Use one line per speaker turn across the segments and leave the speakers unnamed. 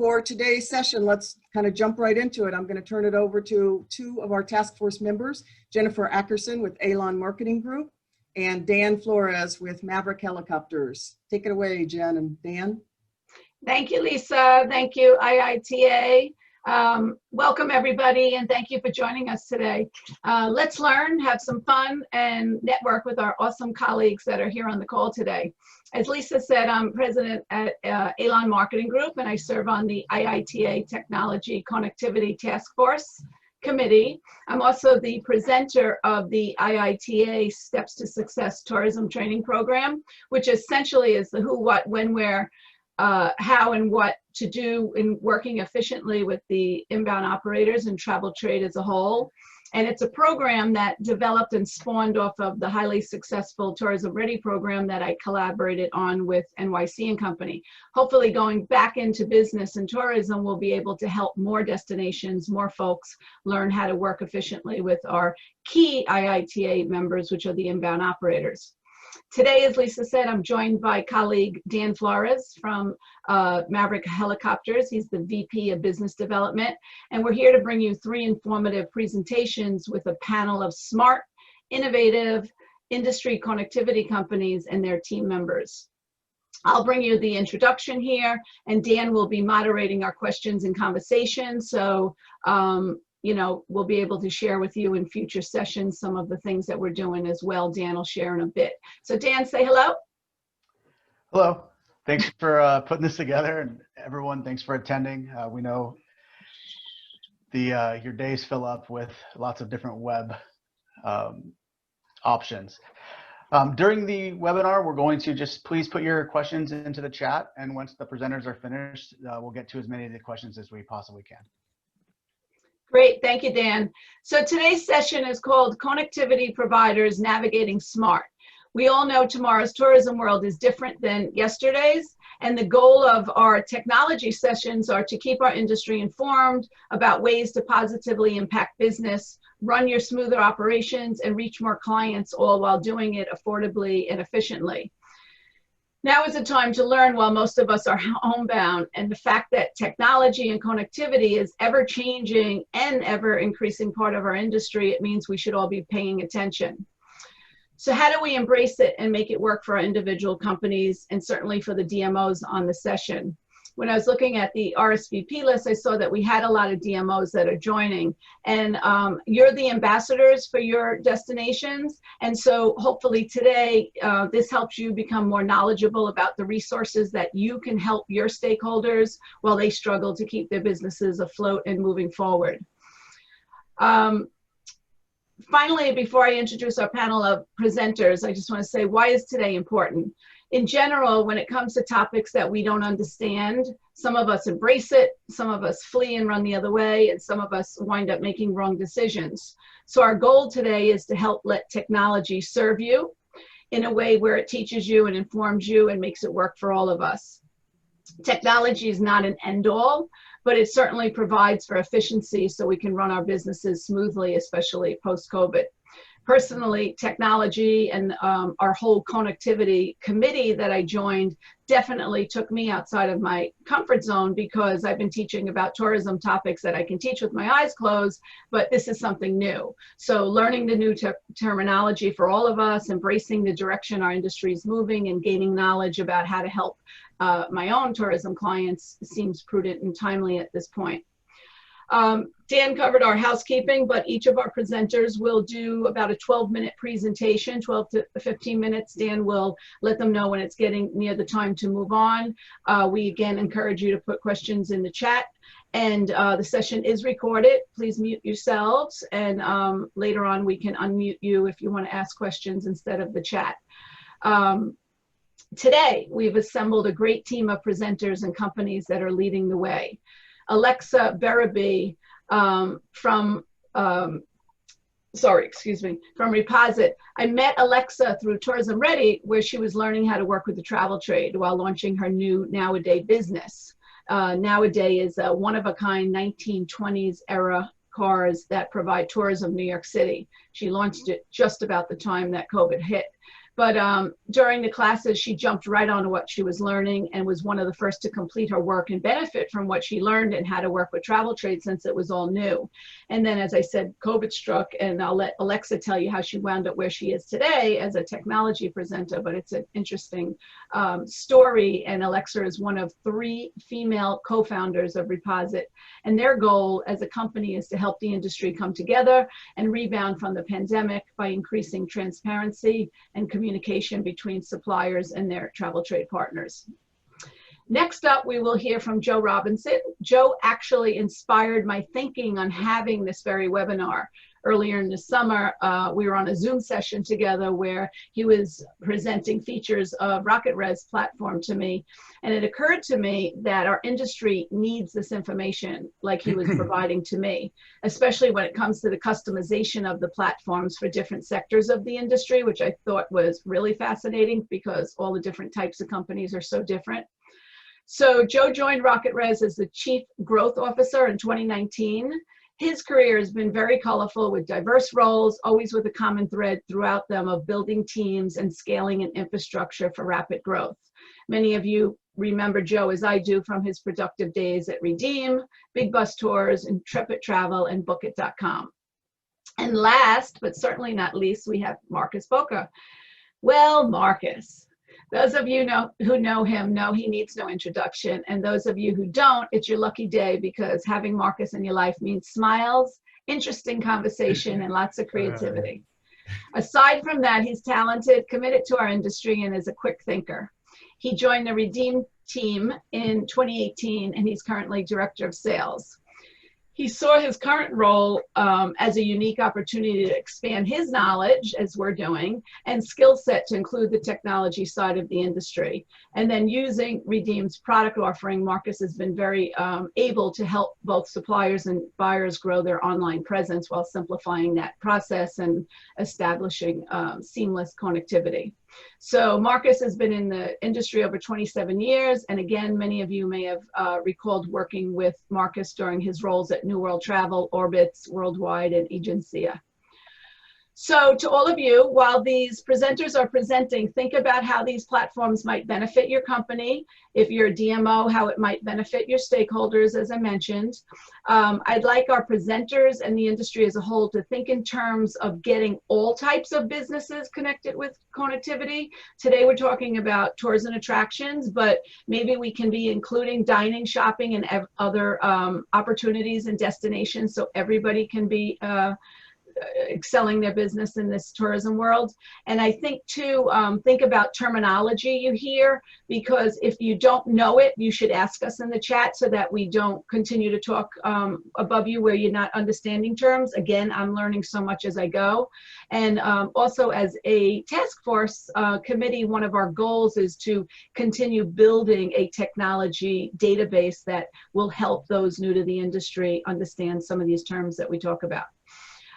for today's session, let's kind of jump right into it. I'm going to turn it over to two of our task force members, Jennifer Ackerson with Alon Marketing Group and Dan Flores with Maverick Helicopters. Take it away, Jen and Dan.
Thank you, Lisa. Thank you, IITA. Welcome, everybody, and thank you for joining us today. Let's learn, have some fun, and network with our awesome colleagues that are here on the call today. As Lisa said, I'm president at Alon Marketing Group, and I serve on the IITA Technology Connectivity Task Force Committee. I'm also the presenter of the IITA Steps to Success Tourism Training Program, which essentially is the who, what, when, where, how and what to do in working efficiently with the inbound operators and travel trade as a whole. And it's a program that developed and spawned off of the highly successful Tourism Ready program that I collaborated on with NYC and Company. Hopefully going back into business and tourism, we'll be able to help more destinations, more folks learn how to work efficiently with our key IITA members, which are the inbound operators. Today, as Lisa said, I'm joined by colleague Dan Flores from Maverick Helicopters. He's the VP of Business Development. And we're here to bring you 3 informative presentations with a panel of smart, innovative industry connectivity companies and their team members. I'll bring you the introduction here, and Dan will be moderating our questions and conversation. So, you know, we'll be able to share with you in future sessions some of the things that we're doing as well. Dan will share in a bit. So Dan, say hello.
Hello. Thanks for putting this together, and everyone, thanks for attending. We know your days fill up with lots of different web options. During the webinar, we're going to just please put your questions into the chat, and once the presenters are finished, we'll get to as many of the questions as we possibly can.
Great, thank you, Dan. So today's session is called Connectivity Providers Navigating Smart. We all know tomorrow's tourism world is different than yesterday's, and the goal of our technology sessions are to keep our industry informed about ways to positively impact business, run your smoother operations, and reach more clients, all while doing it affordably and efficiently. Now is the time to learn while most of us are homebound, and the fact that technology and connectivity is ever changing and ever increasing part of our industry, it means we should all be paying attention. So how do we embrace it and make it work for our individual companies, and certainly for the DMOs on the session? When I was looking at the RSVP list, I saw that we had a lot of DMOs that are joining, and you're the ambassadors for your destinations. And so hopefully today, this helps you become more knowledgeable about the resources that you can help your stakeholders while they struggle to keep their businesses afloat and moving forward. Finally, before I introduce our panel of presenters, I just want to say, why is today important? In general, when it comes to topics that we don't understand, some of us embrace it, some of us flee and run the other way, and some of us wind up making wrong decisions. So our goal today is to help let technology serve you in a way where it teaches you and informs you and makes it work for all of us. Technology is not an end-all, but it certainly provides for efficiency so we can run our businesses smoothly, especially post-COVID. Personally, technology and our whole connectivity committee that I joined definitely took me outside of my comfort zone, because I've been teaching about tourism topics that I can teach with my eyes closed, but this is something new. So learning the new terminology for all of us, embracing the direction our industry is moving, and gaining knowledge about how to help my own tourism clients seems prudent and timely at this point. Dan covered our housekeeping, but each of our presenters will do about a 12-minute presentation, 12 to 15 minutes. Dan will let them know when it's getting near the time to move on. We again encourage you to put questions in the chat, and the session is recorded. Please mute yourselves, and later on we can unmute you if you want to ask questions instead of the chat. Today, we've assembled a great team of presenters and companies that are leading the way. Alexa Beraby from Reposite. I met Alexa through Tourism Ready, where she was learning how to work with the travel trade while launching her new Nowadays business. Nowadays is a one-of-a-kind 1920s era cars that provide tourism in New York City. She launched it just about the time that COVID hit. But during the classes, she jumped right on what she was learning and was one of the first to complete her work and benefit from what she learned and how to work with travel trade since it was all new. And then, as I said, COVID struck, and I'll let Alexa tell you how she wound up where she is today as a technology presenter, but it's an interesting story. And Alexa is one of 3 female co-founders of Reposite. And their goal as a company is to help the industry come together and rebound from the pandemic by increasing transparency and communication between suppliers and their travel trade partners. Next up, we will hear from Joe Robinson. Joe actually inspired my thinking on having this very webinar. Earlier in the summer, we were on a Zoom session together where he was presenting features of RocketRez platform to me. And it occurred to me that our industry needs this information like he was providing to me, especially when it comes to the customization of the platforms for different sectors of the industry, which I thought was really fascinating because all the different types of companies are so different. So Joe joined RocketRez as the Chief Growth Officer in 2019. His career has been very colorful with diverse roles, always with a common thread throughout them of building teams and scaling an infrastructure for rapid growth. Many of you remember Joe, as I do, from his productive days at Redeem, Big Bus Tours, Intrepid Travel, and Bookit.com. And last, but certainly not least, we have Marcus Boca. Well, Marcus, those of you who know him know he needs no introduction. And those of you who don't, it's your lucky day, because having Marcus in your life means smiles, interesting conversation, and lots of creativity. Aside from that, he's talented, committed to our industry, and is a quick thinker. He joined the Redeem team in 2018, and he's currently Director of Sales. He saw his current role as a unique opportunity to expand his knowledge, as we're doing, and skill set to include the technology side of the industry. And then using Redeem's product offering, Marcus has been very able to help both suppliers and buyers grow their online presence while simplifying that process and establishing seamless connectivity. So Marcus has been in the industry over 27 years. And again, many of you may have recalled working with Marcus during his roles at New World Travel, Orbitz, Worldwide, and Agencia. So to all of you, while these presenters are presenting, think about how these platforms might benefit your company. If you're a DMO, how it might benefit your stakeholders, as I mentioned. I'd like our presenters and the industry as a whole to think in terms of getting all types of businesses connected with connectivity. Today, we're talking about tours and attractions, but maybe we can be including dining, shopping, and other opportunities and destinations so everybody can be excelling their business in this tourism world. And I think too, think about terminology you hear, because if you don't know it, you should ask us in the chat so that we don't continue to talk above you where you're not understanding terms. Again, I'm learning so much as I go. And also as a task force committee, one of our goals is to continue building a technology database that will help those new to the industry understand some of these terms that we talk about.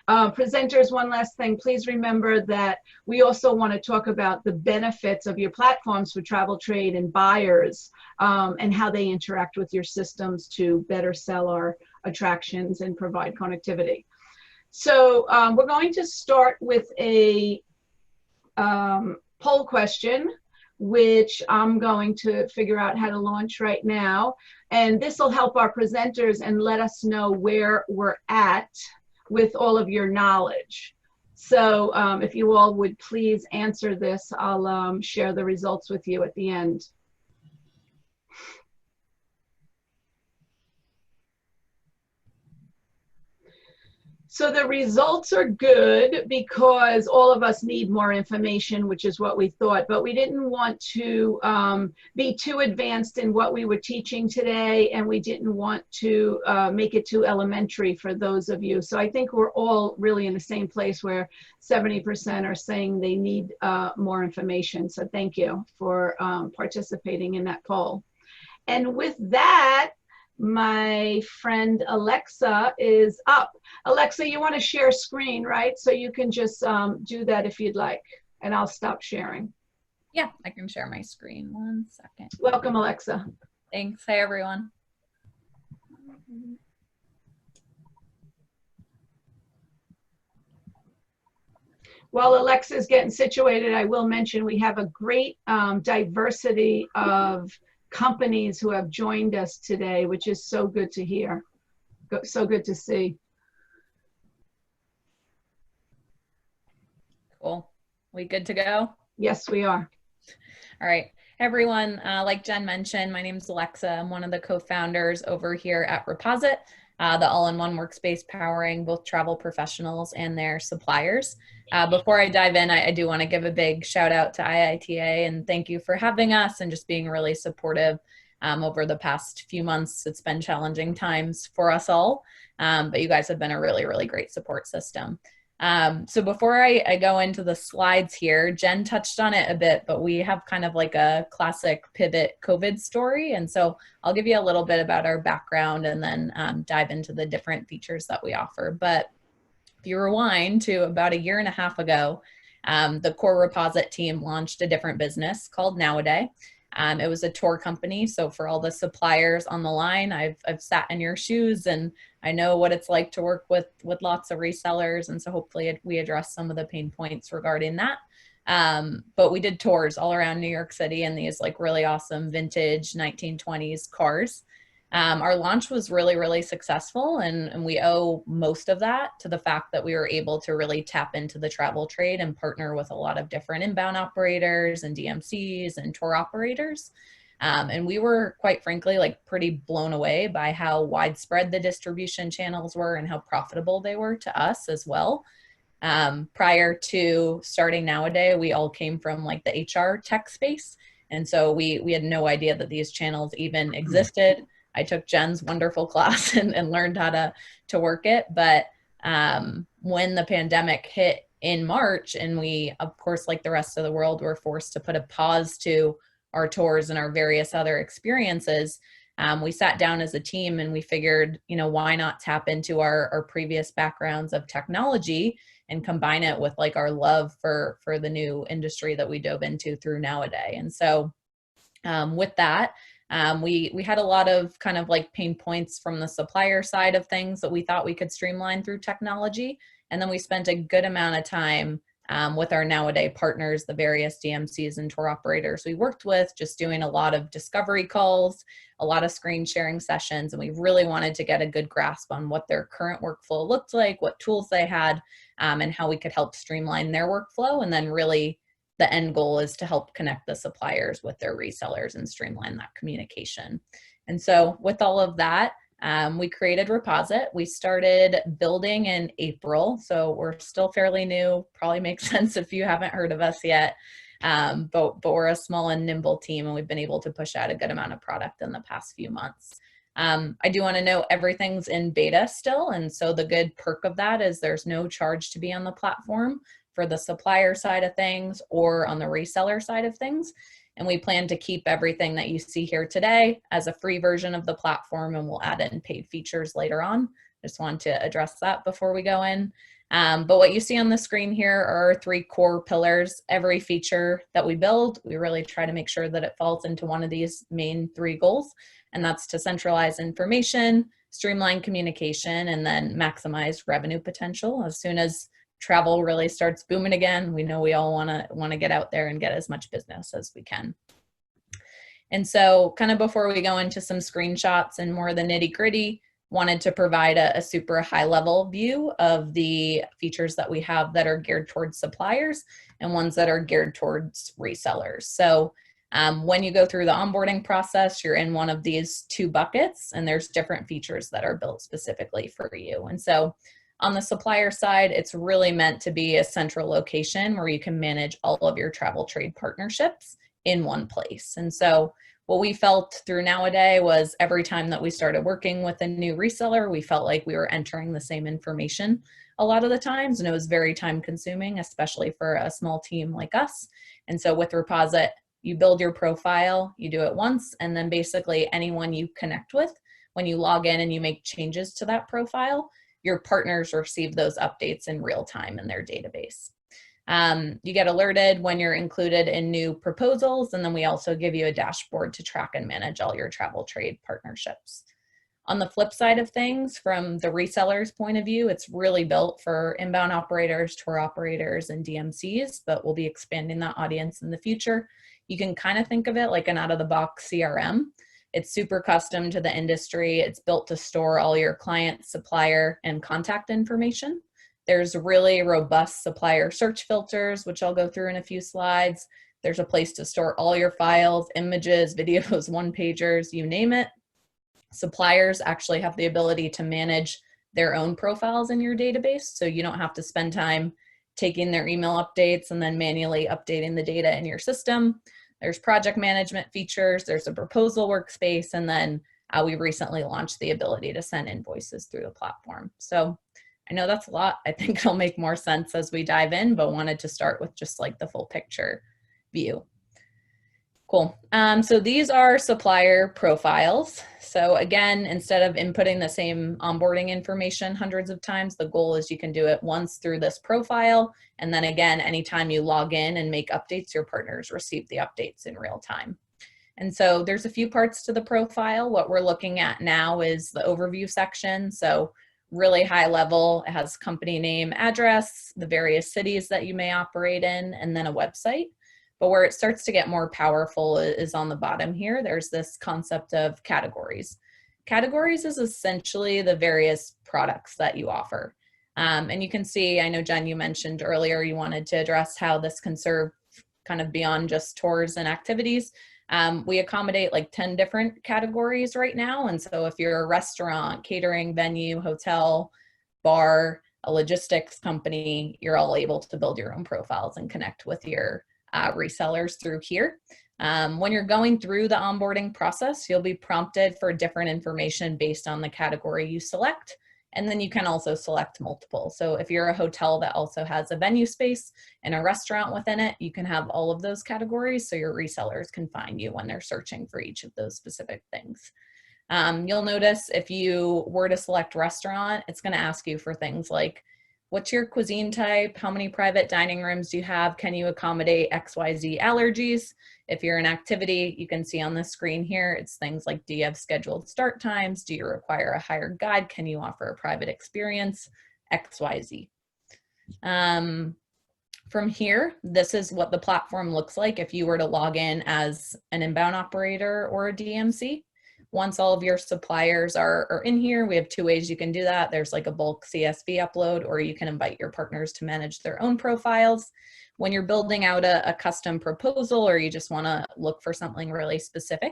Presenters, one last thing, please remember that we also want to talk about the benefits of your platforms for travel trade and buyers and how they interact with your systems to better sell our attractions and provide connectivity. So we're going to start with a poll question, which I'm going to figure out how to launch right now. And this will help our presenters and let us know where we're at with all of your knowledge. So if you all would please answer this, I'll share the results with you at the end. So the results are good because all of us need more information, which is what we thought, but we didn't want to be too advanced in what we were teaching today, and we didn't want to make it too elementary for those of you. So I think we're all really in the same place where 70% are saying they need more information. So thank you for participating in that poll. And with that, my friend Alexa is up. Alexa, you want to share screen, right? So you can just do that if you'd like, and I'll stop sharing.
Yeah, I can share my screen. 1 second.
Welcome, Alexa.
Thanks. Hi, everyone.
While Alexa's getting situated, I will mention we have a great diversity of companies who have joined us today, which is so good to hear. So good to see.
Cool. We good to go?
Yes, we are.
All right. Hey everyone, like Jen mentioned, my name is Alexa. I'm one of the co-founders over here at Reposite, the all-in-one workspace powering both travel professionals and their suppliers. Before I dive in, I do want to give a big shout out to IITA and thank you for having us and just being really supportive over the past few months. It's been challenging times for us all, but you guys have been a really, really great support system. So before I go into the slides here, Jen touched on it a bit, but we have kind of like a classic pivot COVID story. And so I'll give you a little bit about our background and then dive into the different features that we offer. But if you rewind to about 1.5 years ago, the core Reposite team launched a different business called Nowadays. It was a tour company. So for all the suppliers on the line, I've sat in your shoes and I know what it's like to work with lots of resellers. And so hopefully we address some of the pain points regarding that. But we did tours all around New York City in these like really awesome vintage 1920s cars. Our launch was really, really successful and we owe most of that to the fact that we were able to really tap into the travel trade and partner with a lot of different inbound operators and DMCs and tour operators. And we were quite frankly, like pretty blown away by how widespread the distribution channels were and how profitable they were to us as well. Prior to starting Nowadays, we all came from like the HR tech space. And so we had no idea that these channels even existed. I took Jen's wonderful class and learned how to work it. But when the pandemic hit in March and we, of course, like the rest of the world, were forced to put a pause to our tours and our various other experiences, we sat down as a team and we figured, you know, why not tap into our previous backgrounds of technology and combine it with like our love for the new industry that we dove into through Nowadays. And so with that, we had a lot of kind of like pain points from the supplier side of things that we thought we could streamline through technology. And then we spent a good amount of time with our Nowadays partners, the various DMCs and tour operators we worked with, just doing a lot of discovery calls, a lot of screen sharing sessions. And we really wanted to get a good grasp on what their current workflow looked like, what tools they had, and how we could help streamline their workflow. And then really the end goal is to help connect the suppliers with their resellers and streamline that communication. And so with all of that, we created Reposite. We started building in April, so we're still fairly new. Probably makes sense if you haven't heard of us yet, but we're a small and nimble team, and we've been able to push out a good amount of product in the past few months. I do want to note everything's in beta still, and so the good perk of that is there's no charge to be on the platform for the supplier side of things or on the reseller side of things. And we plan to keep everything that you see here today as a free version of the platform, and we'll add in paid features later on. Just want to address that before we go in. But what you see on the screen here are our 3 core pillars. Every feature that we build, we really try to make sure that it falls into one of these main 3 goals, and that's to centralize information, streamline communication, and then maximize revenue potential. As soon as travel really starts booming again, we know we all want to get out there and get as much business as we can. And so kind of before we go into some screenshots and more of the nitty gritty, wanted to provide a super high level view of the features that we have that are geared towards suppliers and ones that are geared towards resellers. So when you go through the onboarding process, you're in one of these 2 buckets, and there's different features that are built specifically for you. And so on the supplier side, it's really meant to be a central location where you can manage all of your travel trade partnerships in one place. And so what we felt through Nowadays was every time that we started working with a new reseller, we felt like we were entering the same information a lot of the times, and it was very time consuming, especially for a small team like us. And so with Reposite, you build your profile, you do it once, and then basically anyone you connect with, when you log in and you make changes to that profile, your partners receive those updates in real time in their database. You get alerted when you're included in new proposals, and then we also give you a dashboard to track and manage all your travel trade partnerships. On the flip side of things, from the reseller's point of view, it's really built for inbound operators, tour operators, and DMCs, but we'll be expanding that audience in the future. You can kind of think of it like an out-of-the-box CRM. It's super custom to the industry. It's built to store all your client, supplier, and contact information. There's really robust supplier search filters, which I'll go through in a few slides. There's a place to store all your files, images, videos, one-pagers, you name it. Suppliers actually have the ability to manage their own profiles in your database, so you don't have to spend time taking their email updates and then manually updating the data in your system. There's project management features, there's a proposal workspace, and then we recently launched the ability to send invoices through the platform. So I know that's a lot. I think it'll make more sense as we dive in, but wanted to start with just like the full picture view. Cool. So these are supplier profiles. So again, instead of inputting the same onboarding information hundreds of times, the goal is you can do it once through this profile. And then again, anytime you log in and make updates, your partners receive the updates in real time. And so there's a few parts to the profile. What we're looking at now is the overview section. So really high level, it has company name, address, the various cities that you may operate in, and then a website. But where it starts to get more powerful is on the bottom here. There's this concept of categories. Categories is essentially the various products that you offer. And you can see, I know Jen, you mentioned earlier you wanted to address how this can serve kind of beyond just tours and activities. We accommodate like 10 different categories right now. And so if you're a restaurant, catering, venue, hotel, bar, a logistics company, you're all able to build your own profiles and connect with your resellers through here. When you're going through the onboarding process, you'll be prompted for different information based on the category you select. And then you can also select multiple. So if you're a hotel that also has a venue space and a restaurant within it, you can have all of those categories so your resellers can find you when they're searching for each of those specific things. You'll notice if you were to select restaurant, it's going to ask you for things like, what's your cuisine type? How many private dining rooms do you have? Can you accommodate XYZ allergies? If you're an activity, you can see on the screen here, it's things like, do you have scheduled start times? Do you require a hired guide? Can you offer a private experience? XYZ. From here, this is what the platform looks like if you were to log in as an inbound operator or a DMC. Once all of your suppliers are in here, we have two ways you can do that. There's like a bulk CSV upload, or you can invite your partners to manage their own profiles. When you're building out a custom proposal, or you just want to look for something really specific,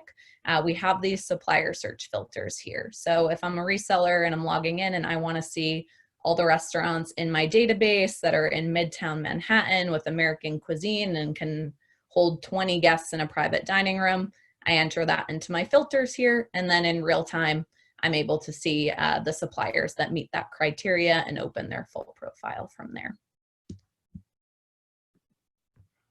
we have these supplier search filters here. So if I'm a reseller and I'm logging in and I want to see all the restaurants in my database that are in Midtown Manhattan with American cuisine and can hold 20 guests in a private dining room, I enter that into my filters here, and then in real time, I'm able to see the suppliers that meet that criteria and open their full profile from there.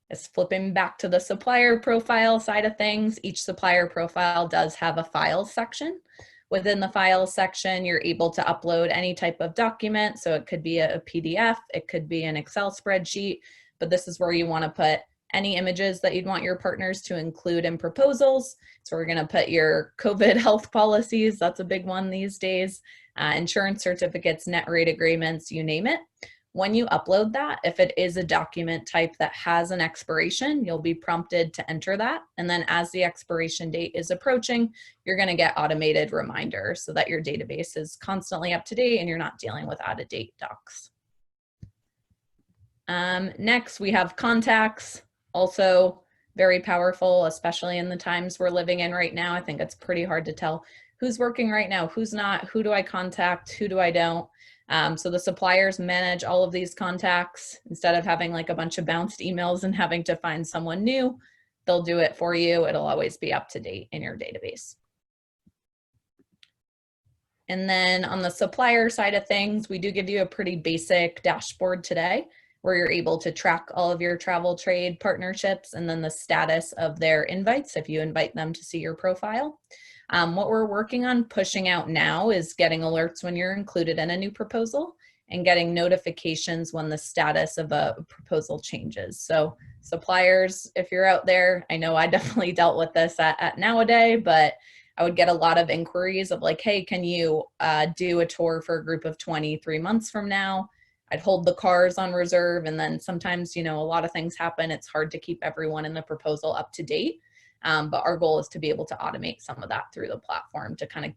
It's flipping back to the supplier profile side of things. Each supplier profile does have a files section. Within the files section, you're able to upload any type of document. So it could be a PDF, it could be an Excel spreadsheet, but this is where you want to put any images that you'd want your partners to include in proposals. So we're going to put your COVID health policies. That's a big one these days. Insurance certificates, net rate agreements, you name it. When you upload that, if it is a document type that has an expiration, you'll be prompted to enter that. And then as the expiration date is approaching, you're going to get automated reminders so that your database is constantly up to date and you're not dealing with out-of-date docs. Next, we have contacts. Also very powerful, especially in the times we're living in right now. I think it's pretty hard to tell who's working right now, who's not, who do I contact, who do I don't. So the suppliers manage all of these contacts. Instead of having like a bunch of bounced emails and having to find someone new, they'll do it for you. It'll always be up to date in your database. And then on the supplier side of things, we do give you a pretty basic dashboard today, where you're able to track all of your travel trade partnerships and then the status of their invites if you invite them to see your profile. What we're working on pushing out now is getting alerts when you're included in a new proposal and getting notifications when the status of a proposal changes. So suppliers, if you're out there, I know I definitely dealt with this at Nowadays, but I would get a lot of inquiries of like, hey, can you do a tour for a group of 20 3 months from now? I'd hold the cars on reserve. And then sometimes, a lot of things happen. It's hard to keep everyone in the proposal up to date. But our goal is to be able to automate some of that through the platform to kind of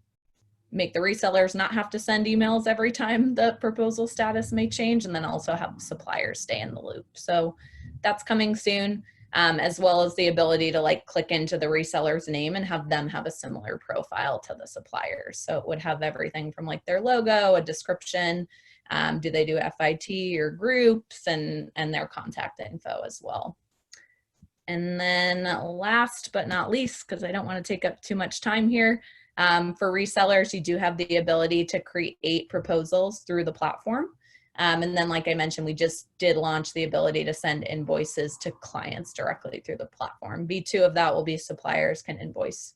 make the resellers not have to send emails every time the proposal status may change, and then also have suppliers stay in the loop. So that's coming soon, as well as the ability to like click into the reseller's name and have them have a similar profile to the suppliers. So it would have everything from like their logo, a description, do they do FIT or groups, and their contact info as well. And then last but not least, because I don't want to take up too much time here, for resellers, you do have the ability to create proposals through the platform. And then, like I mentioned, we just did launch the ability to send invoices to clients directly through the platform. V2 of that will be suppliers can invoice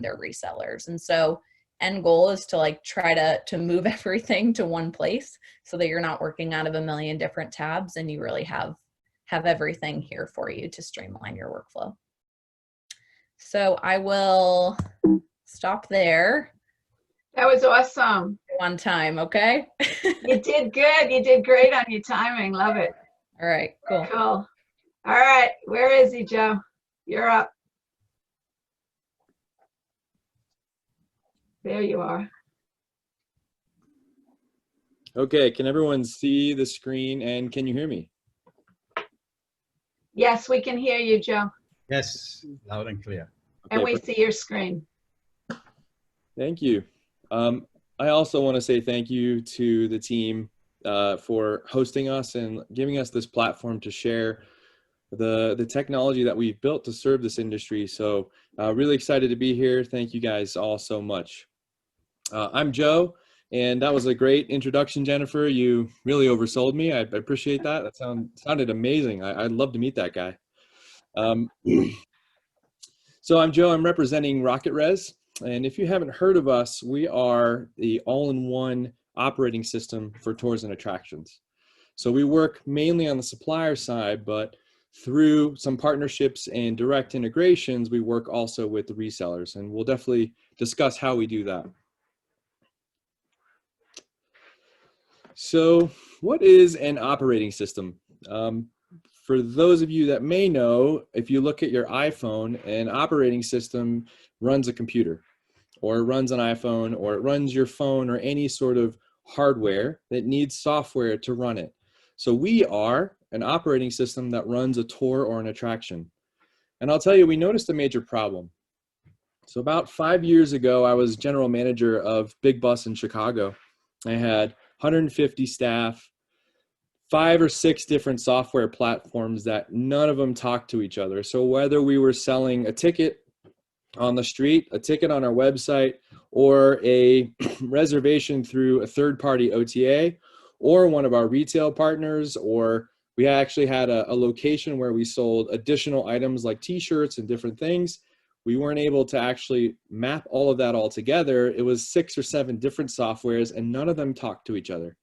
their resellers. And so end goal is to like try to move everything to one place so that you're not working out of a million different tabs, and you really have everything here for you to streamline your workflow. So I will stop there.
That was awesome.
One time, okay?
You did good. You did great on your timing. Love it.
All right, cool.
Cool. All right. Where is he, Joe? You're up. There you are.
Okay, can everyone see the screen and can you hear me?
Yes, we can hear you, Joe.
Yes, loud and clear.
And
Okay,
we see your screen.
thank you. I also want to say thank you to the team for hosting us and giving us this platform to share the technology that we've built to serve this industry. So really excited to be here. Thank you guys all so much. I'm Joe, and that was a great introduction, Jennifer. You really oversold me. I appreciate that. That sounded amazing. I'd love to meet that guy. So I'm Joe. I'm representing RocketRez. And if you haven't heard of us, we are the all-in-one operating system for tours and attractions. So we work mainly on the supplier side, but through some partnerships and direct integrations, we work also with the resellers. And we'll definitely discuss how we do that. So what is an operating system? For those of you that may know, if you look at your iPhone, an operating system runs a computer, or it runs an iPhone, or it runs your phone, or any sort of hardware that needs software to run it. So we are an operating system that runs a tour or an attraction. And I'll tell you, we noticed a major problem. So about 5 years ago, I was general manager of Big Bus in Chicago. I had 150 staff, 5 or 6 different software platforms that none of them talked to each other. So whether we were selling a ticket on the street, a ticket on our website, or a reservation through a third-party OTA, or one of our retail partners, or we actually had a location where we sold additional items like t-shirts and different things, we weren't able to actually map all of that all together. It was 6 or 7 different softwares, and none of them talked to each other.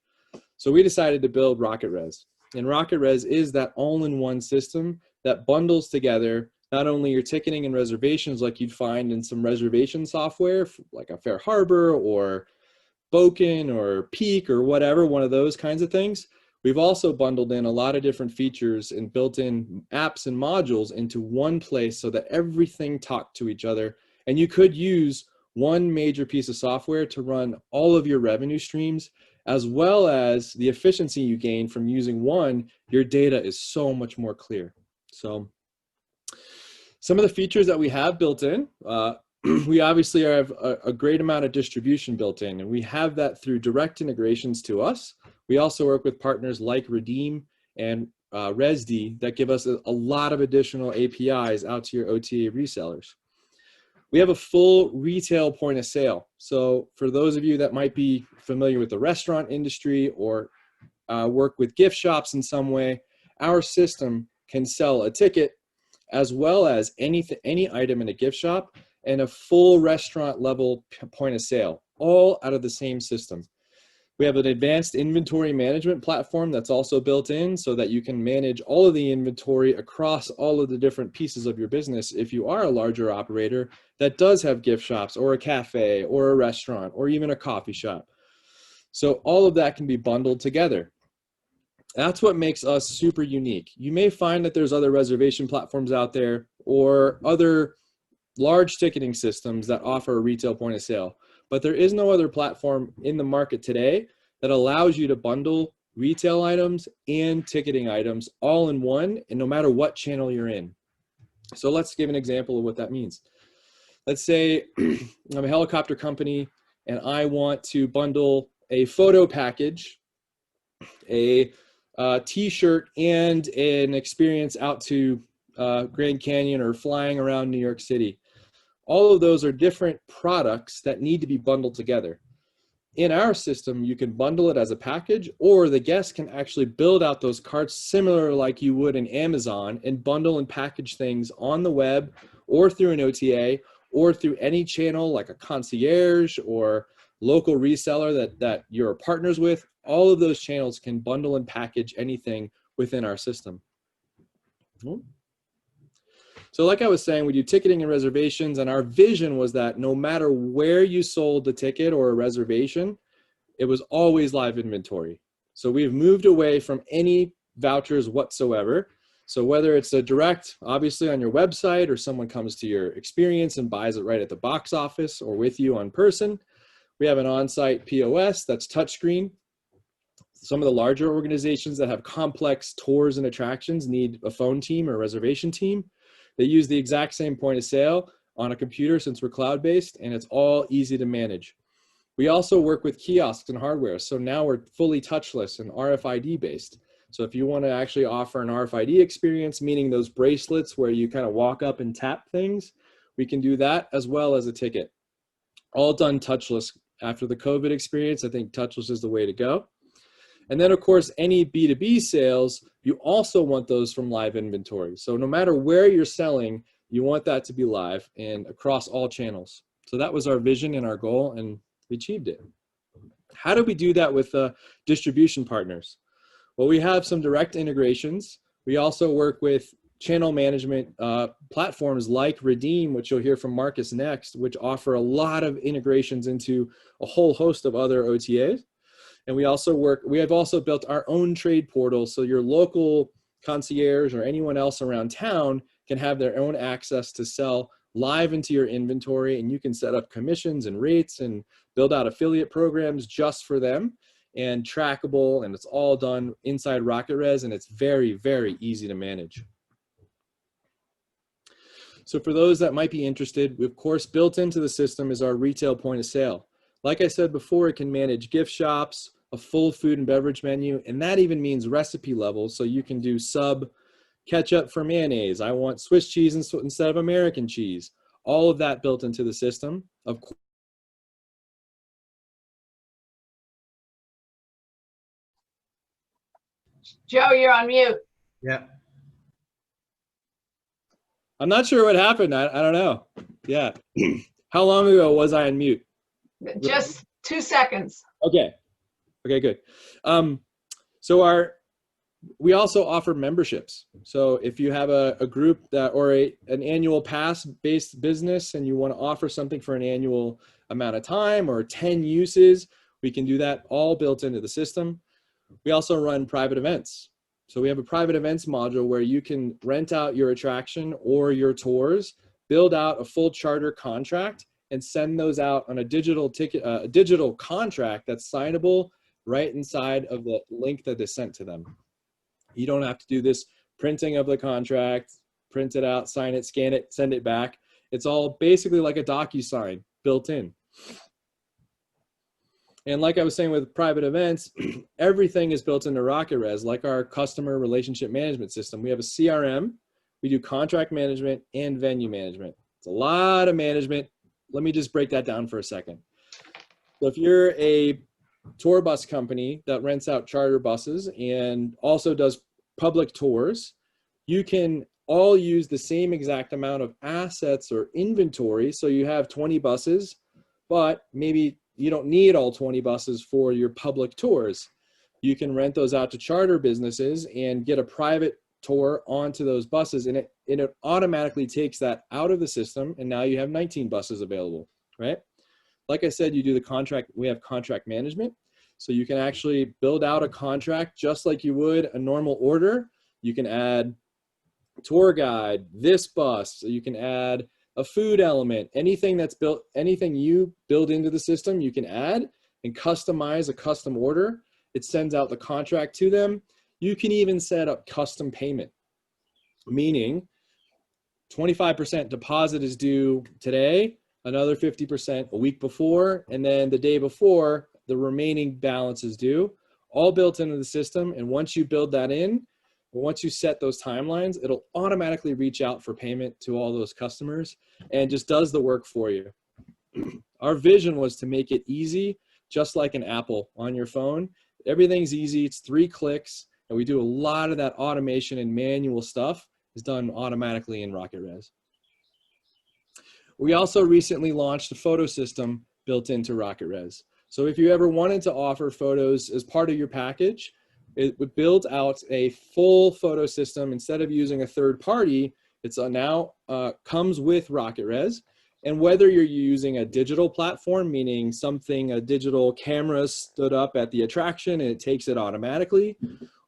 So we decided to build RocketRez. And RocketRez is that all-in-one system that bundles together not only your ticketing and reservations like you'd find in some reservation software, like a Fair Harbor or Boken or Peak or whatever, one of those kinds of things. We've also bundled in a lot of different features and built in apps and modules into one place so that everything talked to each other. And you could use one major piece of software to run all of your revenue streams, as well as the efficiency you gain from using one. Your data is so much more clear. So some of the features that we have built in, we obviously have a great amount of distribution built in, and we have that through direct integrations to us. We also work with partners like Redeam and Redeam that give us a lot of additional APIs out to your OTA resellers. We have a full retail point of sale. So for those of you that might be familiar with the restaurant industry or work with gift shops in some way, our system can sell a ticket as well as any item in a gift shop and a full restaurant level point of sale, all out of the same system. We have an advanced inventory management platform that's also built in so that you can manage all of the inventory across all of the different pieces of your business if you are a larger operator that does have gift shops or a cafe or a restaurant or even a coffee shop. So all of that can be bundled together. That's what makes us super unique. You may find that there's other reservation platforms out there or other large ticketing systems that offer a retail point of sale, but there is no other platform in the market today that allows you to bundle retail items and ticketing items all in one, and no matter what channel you're in. So let's give an example of what that means. Let's say I'm a helicopter company and I want to bundle a photo package, a t-shirt, and an experience out to Grand Canyon or flying around New York City. All of those are different products that need to be bundled together. In our system, you can bundle it as a package, or the guest can actually build out those carts similar like you would in Amazon and bundle and package things on the web or through an OTA or through any channel like a concierge or local reseller that you're partners with. All of those channels can bundle and package anything within our system. So like I was saying, we do ticketing and reservations, and our vision was that no matter where you sold the ticket or a reservation, it was always live inventory. So we've moved away from any vouchers whatsoever. So whether it's a direct, obviously on your website, or someone comes to your experience and buys it right at the box office or with you on person, we have an on-site POS that's touchscreen. Some of the larger organizations that have complex tours and attractions need a phone team or a reservation team. They use the exact same point of sale on a computer since we're cloud-based, and it's all easy to manage. We also work with kiosks and hardware. So now we're fully touchless and RFID based. So if you want to actually offer an RFID experience, meaning those bracelets where you kind of walk up and tap things, we can do that as well as a ticket. All done touchless. After the COVID experience, I think touchless is the way to go. And then of course, any B2B sales, you also want those from live inventory. So no matter where you're selling, you want that to be live and across all channels. So that was our vision and our goal, and we achieved it. How do we do that with distribution partners? Well, we have some direct integrations. We also work with channel management platforms like Redeam, which you'll hear from Marcus next, which offer a lot of integrations into a whole host of other OTAs. And we have also built our own trade portal, so your local concierge or anyone else around town can have their own access to sell live into your inventory, and you can set up commissions and rates and build out affiliate programs just for them, and trackable, and it's all done inside RocketRez, and it's very, very easy to manage. So for those that might be interested, of course, built into the system is our retail point of sale. Like I said before, it can manage gift shops, a full food and beverage menu, and that even means recipe levels. So you can do sub ketchup for mayonnaise. I want Swiss cheese instead of American cheese. All of that built into the system. Of course.
Joe, you're on mute.
Yeah.
I'm not sure what happened. I don't know. Yeah. How long ago was I on mute?
Just 2 seconds.
Okay. Okay, good. So we also offer memberships. So if you have a group that or an annual pass based business and you want to offer something for an annual amount of time or 10 uses, we can do that all built into the system. We also run private events. So we have a private events module where you can rent out your attraction or your tours, build out a full charter contract, and send those out on a digital ticket, a digital contract that's signable right inside of the link that is sent to them. You don't have to do this printing of the contract, print it out, sign it, scan it, send it back. It's all basically like a DocuSign built in. And like I was saying with private events, everything is built into RocketRez, like our customer relationship management system. We have a CRM, we do contract management and venue management. It's a lot of management. Let me just break that down for a second. So if you're a tour bus company that rents out charter buses and also does public tours, you can all use the same exact amount of assets or inventory. So you have 20 buses, but maybe don't need all 20 buses for your public tours. You can rent those out to charter businesses and get a private tour onto those buses, and it automatically takes that out of the system, and now you have 19 buses available, right? Like I said, you do the contract, we have contract management, so you can actually build out a contract just like you would a normal order. You can add tour guide, this bus, so you can add a food element, anything that's built, anything you build into the system, you can add and customize a custom order. It sends out the contract to them. You can even set up custom payment, meaning 25% deposit is due today, another 50% a week before, and then the day before, the remaining balance is due, all built into the system. And once you build that in, once you set those timelines, it'll automatically reach out for payment to all those customers and just does the work for you. Our vision was to make it easy, just like an Apple on your phone. Everything's easy, it's 3 clicks, and we do a lot of that automation and manual stuff is done automatically in RocketRez. We also recently launched a photo system built into RocketRez. So if you ever wanted to offer photos as part of your package, it would build out a full photo system. Instead of using a third party, it's now comes with RocketRez. And whether you're using a digital platform, meaning a digital camera stood up at the attraction and it takes it automatically,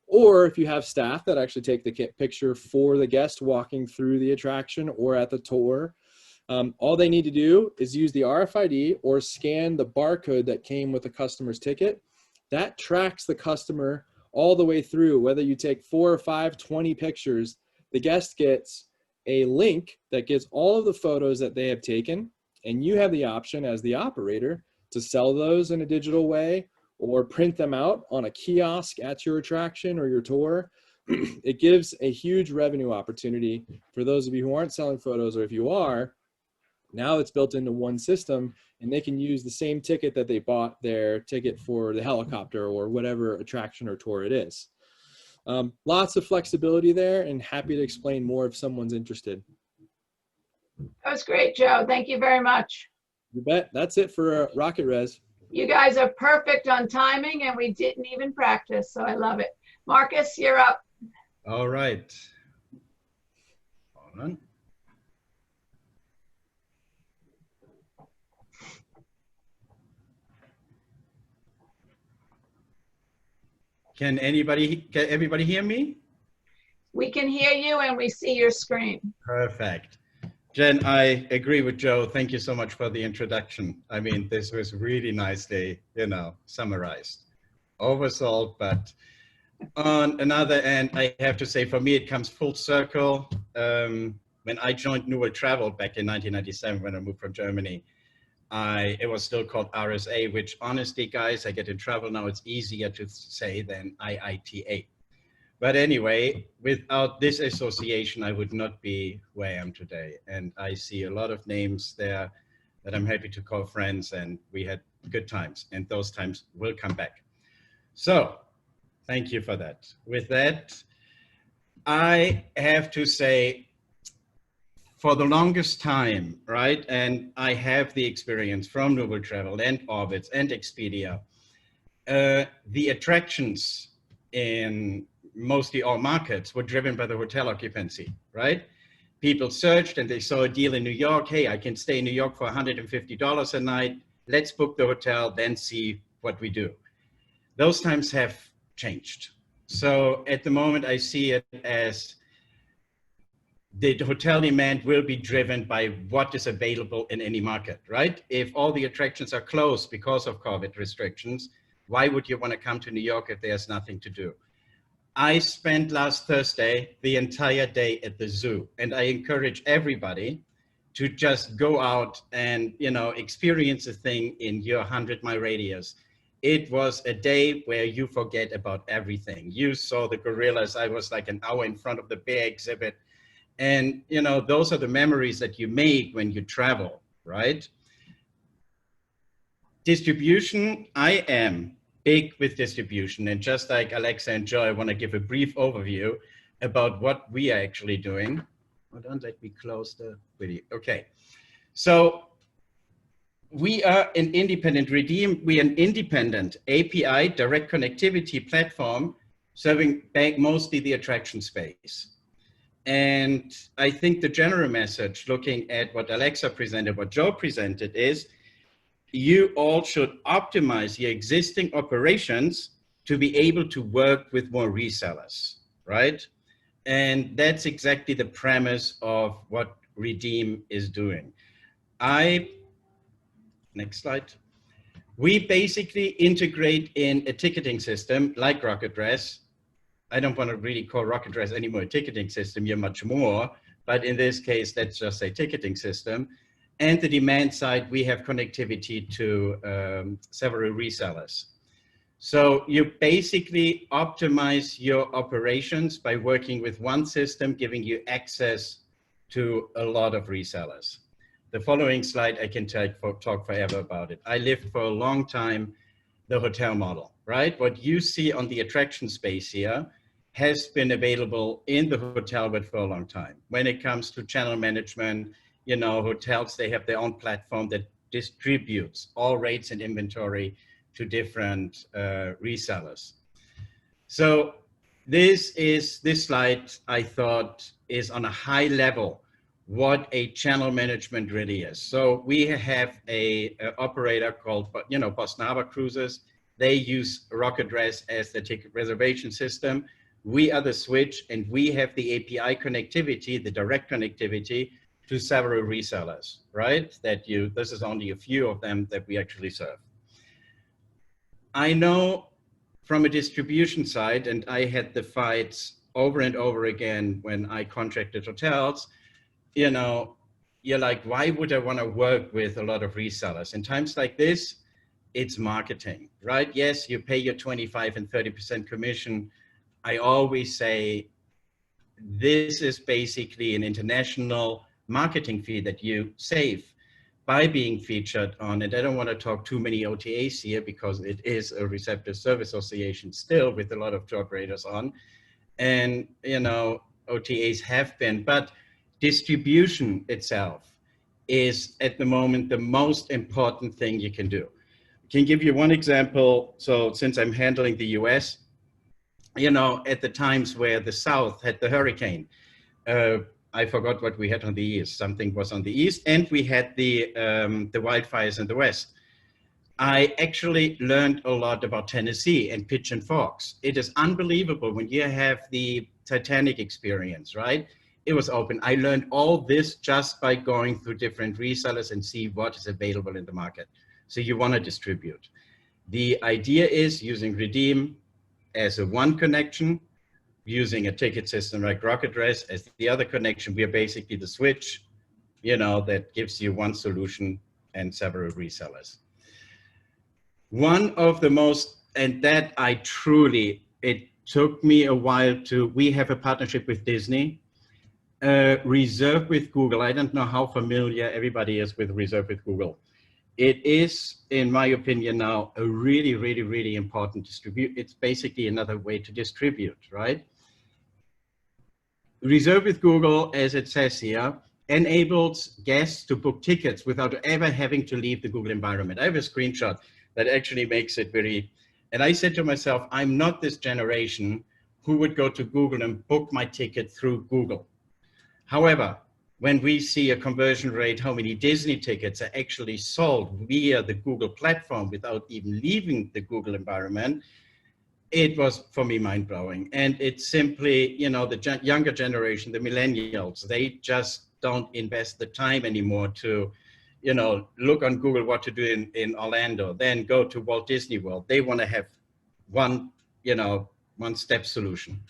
or if you have staff that actually take the picture for the guest walking through the attraction or at the tour, all they need to do is use the RFID or scan the barcode that came with the customer's ticket. That tracks the customer all the way through. Whether you take 4 or 5, 20 pictures, the guest gets a link that gets all of the photos that they have taken, and you have the option as the operator to sell those in a digital way or print them out on a kiosk at your attraction or your tour. It gives a huge revenue opportunity for those of you who aren't selling photos, or if you are, now it's built into one system and they can use the same ticket that they bought their ticket for the helicopter or whatever attraction or tour it is. Lots of flexibility there, and happy to explain more if someone's interested.
That was great, Joe. Thank you very much.
You bet. That's it for RocketRez.
You guys are perfect on timing, and we didn't even practice, so I love it. Marcus, you're up.
All right. Hold on. Can everybody hear me?
We can hear you and we see your screen.
Perfect. Jen, I agree with Joe. Thank you so much for the introduction. I mean, this was really nicely, summarized. Oversold, but on another end, I have to say, for me, it comes full circle. When I joined Newell Travel back in 1997, when I moved from Germany, it was still called RSA, which honestly, guys, I get in trouble now. It's easier to say than IITA. But anyway, without this association, I would not be where I am today. And I see a lot of names there that I'm happy to call friends, and we had good times, and those times will come back. So thank you for that. With that, I have to say, for the longest time, right, and I have the experience from Newell Travel and Orbitz and Expedia, the attractions in mostly all markets were driven by the hotel occupancy, right? People searched and they saw a deal in New York. Hey, I can stay in New York for $150 a night. Let's book the hotel, then see what we do. Those times have changed. So at the moment, I see it as the hotel demand will be driven by what is available in any market, right? If all the attractions are closed because of COVID restrictions, why would you want to come to New York if there's nothing to do? I spent last Thursday the entire day at the zoo, and I encourage everybody to just go out and, experience a thing in your 100-mile radius. It was a day where you forget about everything. You saw the gorillas. I was like an hour in front of the bear exhibit. And, those are the memories that you make when you travel, right? Distribution, I am big with distribution. And just like Alexa and Joy, I want to give a brief overview about what we are actually doing. Hold on, let me close the video. Okay. So we are an independent Redeem. We are an independent API direct connectivity platform serving mostly the attraction space. And I think the general message, looking at what Alexa presented, what Joe presented, is you all should optimize your existing operations to be able to work with more resellers, right? And that's exactly the premise of what Redeem is doing. Next slide. We basically integrate in a ticketing system like RocketRez. I don't want to really call RocketRez anymore a ticketing system, you're much more, but in this case, let's just say ticketing system. And the demand side, we have connectivity to several resellers. So you basically optimize your operations by working with one system, giving you access to a lot of resellers. The following slide, I can talk forever about it. I lived for a long time the hotel model, right? What you see on the attraction space here has been available in the hotel, but for a long time. When it comes to channel management, you know, hotels, they have their own platform that distributes all rates and inventory to different resellers. So this slide, I thought, is on a high level what a channel management really is. So we have a operator called, you know, Boston Harbor Cruises. They use RocketRez as the ticket reservation system. We are the switch, and we have the API connectivity, the direct connectivity to several resellers, right? This is only a few of them that we actually serve. I know from a distribution side, and I had the fights over and over again when I contracted hotels, you know, you're like, why would I want to work with a lot of resellers? In times like this, it's marketing, right? Yes, you pay your 25 and 30% commission. I always say, this is basically an international marketing fee that you save by being featured on it. I don't want to talk too many OTAs here because it is a receptive service association still with a lot of tour operators on. And, you know, OTAs have been, but distribution itself is at the moment the most important thing you can do. I can give you one example. So since I'm handling the US, you know, at the times where the South had the hurricane, I forgot what we had on the East. Something was on the East, and we had the wildfires in the West. I actually learned a lot about Tennessee and Pitch and Forks. It is unbelievable when you have the Titanic experience, right? It was open. I learned all this just by going through different resellers and see what is available in the market. So you want to distribute. The idea is using Redeem as a one connection, using a ticket system like RocketRez as the other connection. We are basically the switch, you know, that gives you one solution and several resellers. One of the most, and that I truly, it took me a while to, we have a partnership with Disney, Reserve with Google. I don't know how familiar everybody is with Reserve with Google. It is, in my opinion now, a really, really, really important distribute. It's basically another way to distribute, right? Reserve with Google, as it says here, enables guests to book tickets without ever having to leave the Google environment. I have a screenshot that actually makes it very, and I said to myself, I'm not this generation who would go to Google and book my ticket through Google. However, when we see a conversion rate, how many Disney tickets are actually sold via the Google platform without even leaving the Google environment, it was, for me, mind-blowing. And it's simply, you know, the younger generation, the millennials, they just don't invest the time anymore to, you know, look on Google what to do in Orlando, then go to Walt Disney World. They want to have one, you know, one-step solution.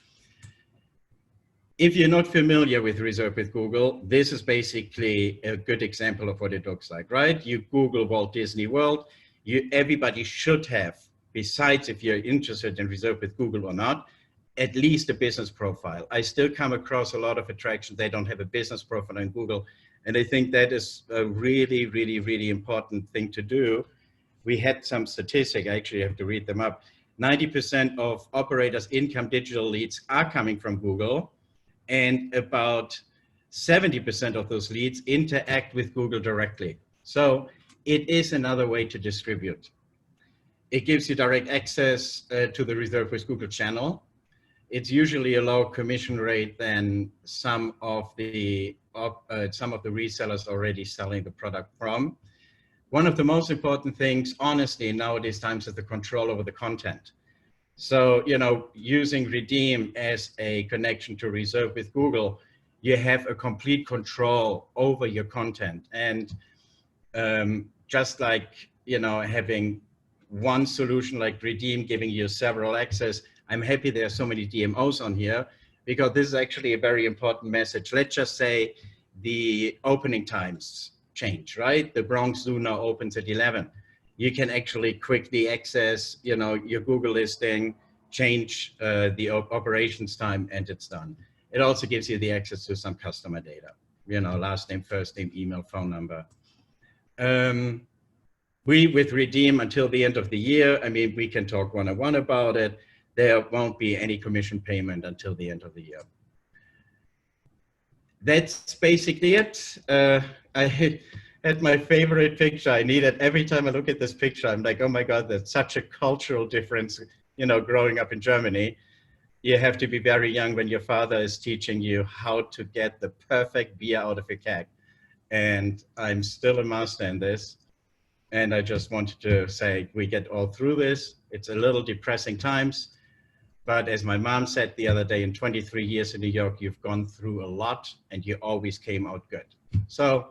If you're not familiar with Reserve with Google, this is basically a good example of what it looks like, right? You Google Walt Disney World, everybody should have, besides if you're interested in Reserve with Google or not, at least a business profile. I still come across a lot of attractions, they don't have a business profile on Google. And I think that is a really, really, really important thing to do. We had some statistics, I actually have to read them up. 90% of operators' income digital leads are coming from Google, and about 70% of those leads interact with Google directly. So it is another way to distribute. It gives you direct access to the Reserve with Google channel. It's usually a lower commission rate than some of the resellers already selling the product from. One of the most important things, honestly, in nowadays times is the control over the content. So, you know, using Redeem as a connection to Reserve with Google, you have a complete control over your content. And just like, you know, having one solution like Redeem giving you several access, I'm happy there are so many DMOs on here, because this is actually a very important message. Let's just say the opening times change, right? The Bronx Zoo now opens at 11. You can actually quickly access, you know, your Google listing, change the operations time, and it's done. It also gives you the access to some customer data, you know, last name, first name, email, phone number. We, with Redeem until the end of the year, I mean, we can talk one-on-one about it. There won't be any commission payment until the end of the year. That's basically it. I had my favorite picture. I need it every time I look at this picture. I'm like, oh my God, that's such a cultural difference, you know, growing up in Germany. You have to be very young when your father is teaching you how to get the perfect beer out of a keg. And I'm still a master in this. And I just wanted to say, we get all through this. It's a little depressing times. But as my mom said the other day, in 23 years in New York, you've gone through a lot and you always came out good. So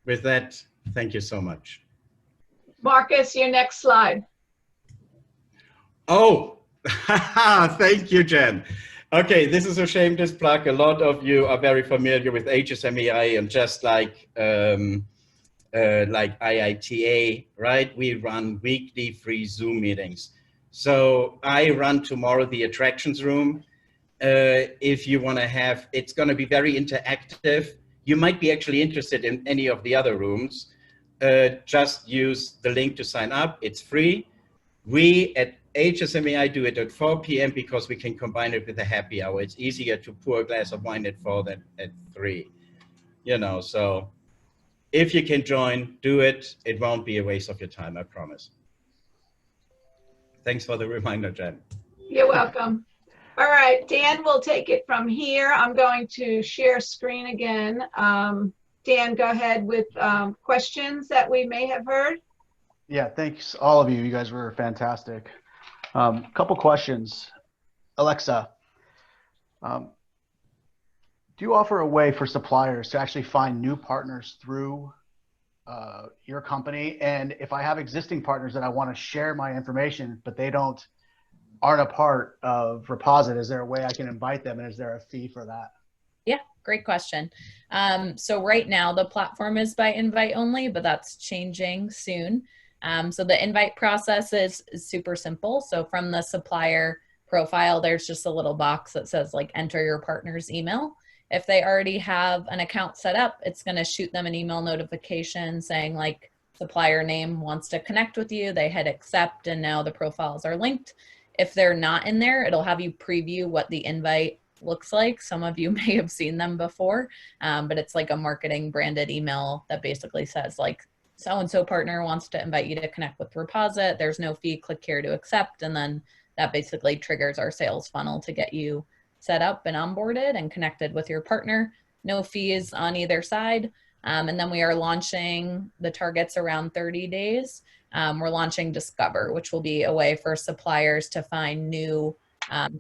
with that, thank you so much.
Marcus, your next slide.
Oh, thank you, Jen. Okay, this is a shameless plug. A lot of you are very familiar with HSMEI, and just like IITA, right? We run weekly free Zoom meetings. So I run tomorrow the attractions room. If you want to have, it's going to be very interactive. You might be actually interested in any of the other rooms. Just use the link to sign up. It's free. We at HSMEI do it at 4 p.m. because we can combine it with a happy hour. It's easier to pour a glass of wine at 4 than at 3. You know, so if you can join, do it. It won't be a waste of your time, I promise. Thanks for the reminder, Jen.
You're welcome. All right, Dan, we'll take it from here. I'm going to share screen again. Dan, go ahead with questions that we may have heard.
Yeah, thanks all of you. You guys were fantastic. Couple questions. Alexa, do you offer a way for suppliers to actually find new partners through your company? And if I have existing partners that I want to share my information, but they aren't a part of Reposite, is there a way I can invite them, and is there a fee for that?
Yeah, great question. So right now the platform is by invite only, but that's changing soon. So the invite process is super simple. So from the supplier profile, there's just a little box that says like enter your partner's email. If they already have an account set up, it's going to shoot them an email notification saying like supplier name wants to connect with you. They hit accept, and now the profiles are linked. If they're not in there, it'll have you preview what the invite looks like. Some of you may have seen them before, but it's like a marketing branded email that basically says like, so-and-so partner wants to invite you to connect with Reposite. There's no fee, click here to accept. And then that basically triggers our sales funnel to get you set up and onboarded and connected with your partner. No fees on either side. And then we are launching the targets around 30 days. We're launching Discover, which will be a way for suppliers to find new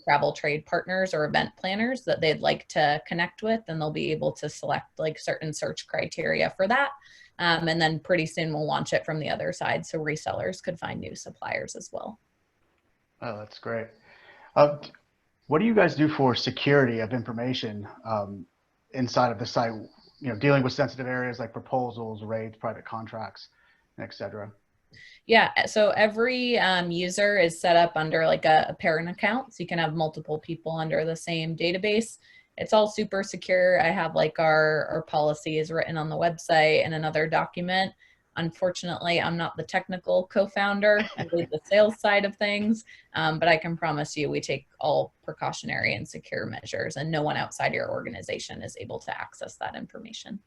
travel trade partners or event planners that they'd like to connect with. And they'll be able to select like certain search criteria for that. And then pretty soon we'll launch it from the other side, so resellers could find new suppliers as well.
Oh, that's great. What do you guys do for security of information inside of the site, you know, dealing with sensitive areas like proposals, rates, private contracts, et cetera?
Yeah, so every user is set up under like a parent account, so you can have multiple people under the same database. It's all super secure. I have like our policies written on the website and another document. Unfortunately, I'm not the technical co-founder. I lead the sales side of things, but I can promise you we take all precautionary and secure measures, and no one outside your organization is able to access that information.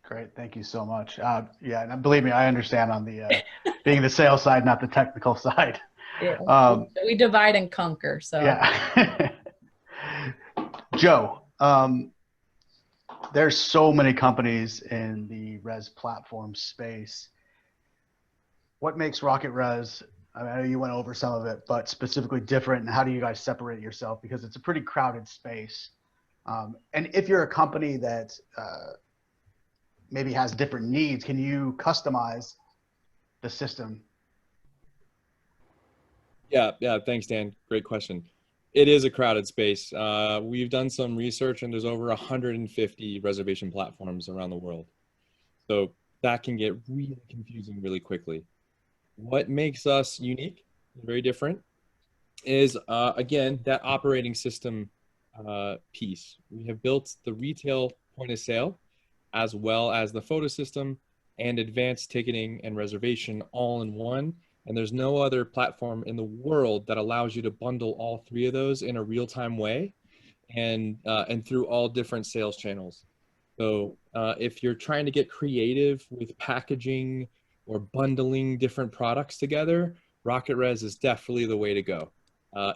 Great. Thank you so much. Yeah, and believe me, I understand on the being the sales side, not the technical side.
Yeah. We divide and conquer. So
Yeah. Joe, there's so many companies in the res platform space. What makes RocketRez, I know you went over some of it, but specifically different, and how do you guys separate yourself? Because it's a pretty crowded space. And if you're a company that maybe has different needs, can you customize the system?
Yeah, thanks, Dan. Great question. It is a crowded space. We've done some research, and there's over 150 reservation platforms around the world. So that can get really confusing really quickly. What makes us unique, very different, is again, that operating system piece. We have built the retail point of sale as well as the photo system and advanced ticketing and reservation all in one. And there's no other platform in the world that allows you to bundle all three of those in a real-time way and through all different sales channels. So if you're trying to get creative with packaging or bundling different products together, RocketRez is definitely the way to go.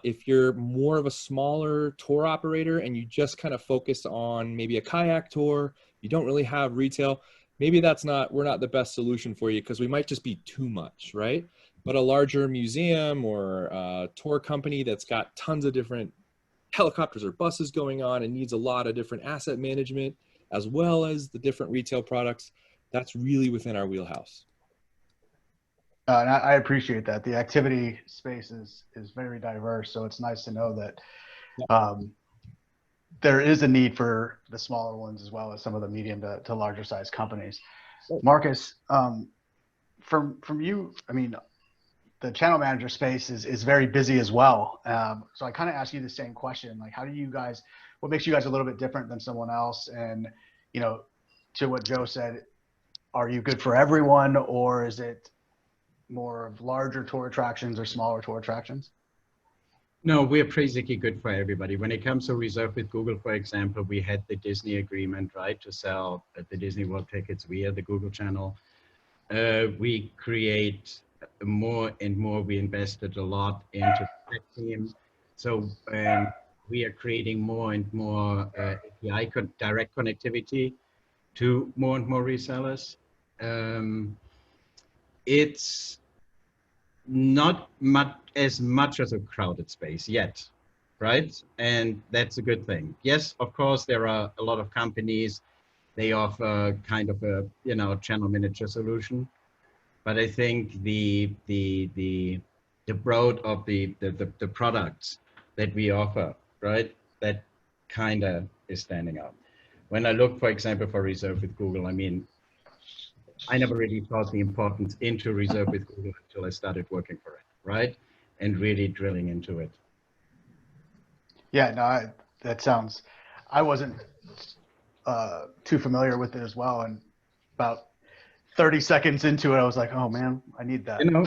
If you're more of a smaller tour operator and you just kind of focus on maybe a kayak tour, you don't really have retail, maybe we're not the best solution for you because we might just be too much, right? But a larger museum or a tour company that's got tons of different helicopters or buses going on and needs a lot of different asset management as well as the different retail products, that's really within our wheelhouse.
And I appreciate that. The activity space is very diverse, so it's nice to know that there is a need for the smaller ones as well as some of the medium to larger size companies. Marcus, from you, I mean, the channel manager space is very busy as well. So I kind of ask you the same question, like, what makes you guys a little bit different than someone else? And, you know, to what Joe said, are you good for everyone, or is it more of larger tour attractions or smaller tour attractions?
No, we're basically good for everybody. When it comes to Reserve with Google, for example, we had the Disney agreement, right, to sell the Disney World tickets via the Google channel. We create more and more. We invested a lot into the tech team. So we are creating more and more API direct connectivity to more and more resellers. It's not as much as a crowded space yet, right? And that's a good thing. Yes, of course, there are a lot of companies, they offer kind of a, you know, channel manager solution. But I think the broad of the products that we offer, right, that kind of is standing out. When I look, for example, for Reserve with Google, I mean, I never really thought the importance into Reserve with Google until I started working for it, right, and really drilling into it.
Yeah, no, I wasn't too familiar with it as well, and about 30 seconds into it, I was like, oh man, I need that.
You know,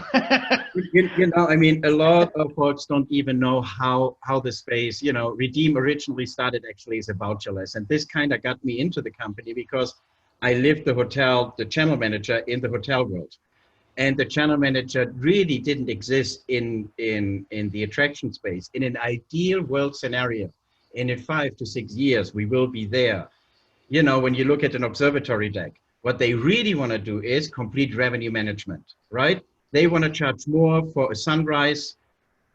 I mean, a lot of folks don't even know how the space, you know, Redeam originally started actually as a voucherless. And this kind of got me into the company because I lived the channel manager in the hotel world. And the channel manager really didn't exist in the attraction space. In an ideal world scenario, and in 5 to 6 years, we will be there. You know, when you look at an observatory deck, what they really want to do is complete revenue management, right? They want to charge more for a sunrise,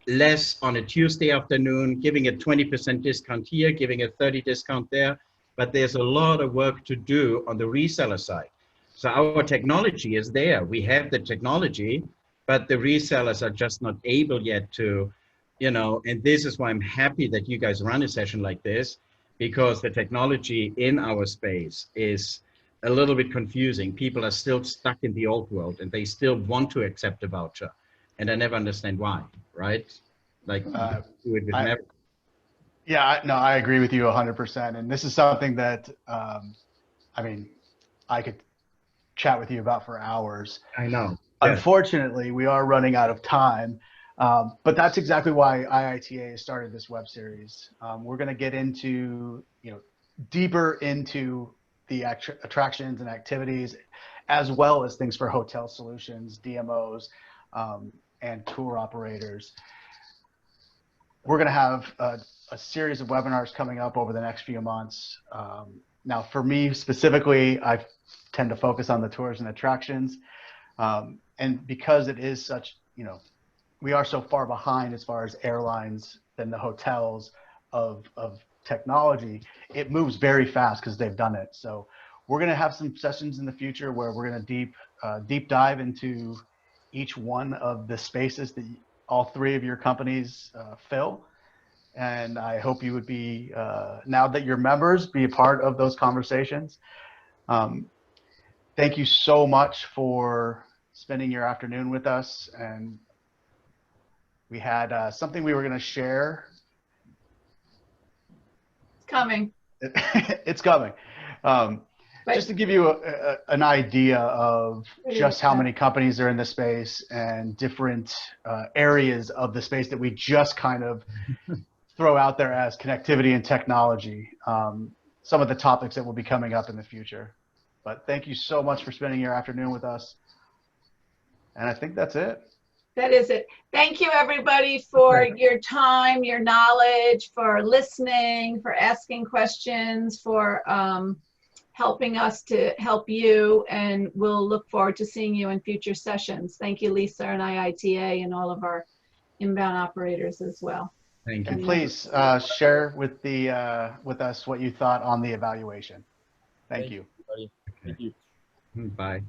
less on a Tuesday afternoon, giving a 20% discount here, giving a 30% discount there. But there's a lot of work to do on the reseller side. So our technology is there. We have the technology, but the resellers are just not able yet to, you know, and this is why I'm happy that you guys run a session like this, because the technology in our space is a little bit confusing. People are still stuck in the old world and they still want to accept a voucher. And I never understand why, right? Like, do it with never.
Yeah, no, I agree with you 100%. And this is something that, I mean, I could chat with you about for hours.
I know.
Yeah. Unfortunately, we are running out of time. But that's exactly why IITA started this web series. We're going to get into, you know, deeper into the attractions and activities, as well as things for hotel solutions, DMOs, and tour operators. We're going to have a series of webinars coming up over the next few months. Now, for me specifically, I tend to focus on the tours and attractions. And because it is such, we are so far behind as far as airlines than the hotels of technology, it moves very fast because they've done it. So we're going to have some sessions in the future where we're going to deep dive into each one of the spaces that all three of your companies fill. And I hope you would be, now that you're members, be a part of those conversations. Thank you so much for spending your afternoon with us. And we had something we were going to share.
Coming.
It's coming. Just to give you an idea of just how many companies are in the space and different areas of the space that we just kind of throw out there as connectivity and technology, some of the topics that will be coming up in the future. But thank you so much for spending your afternoon with us. And I think that's it.
That is it. Thank you, everybody, for your time, your knowledge, for listening, for asking questions, for helping us to help you. And we'll look forward to seeing you in future sessions. Thank you, Lisa and IITA and all of our inbound operators as well.
Thank you.
And please share with with us what you thought on the evaluation. Thank you.
Thank you.
Bye.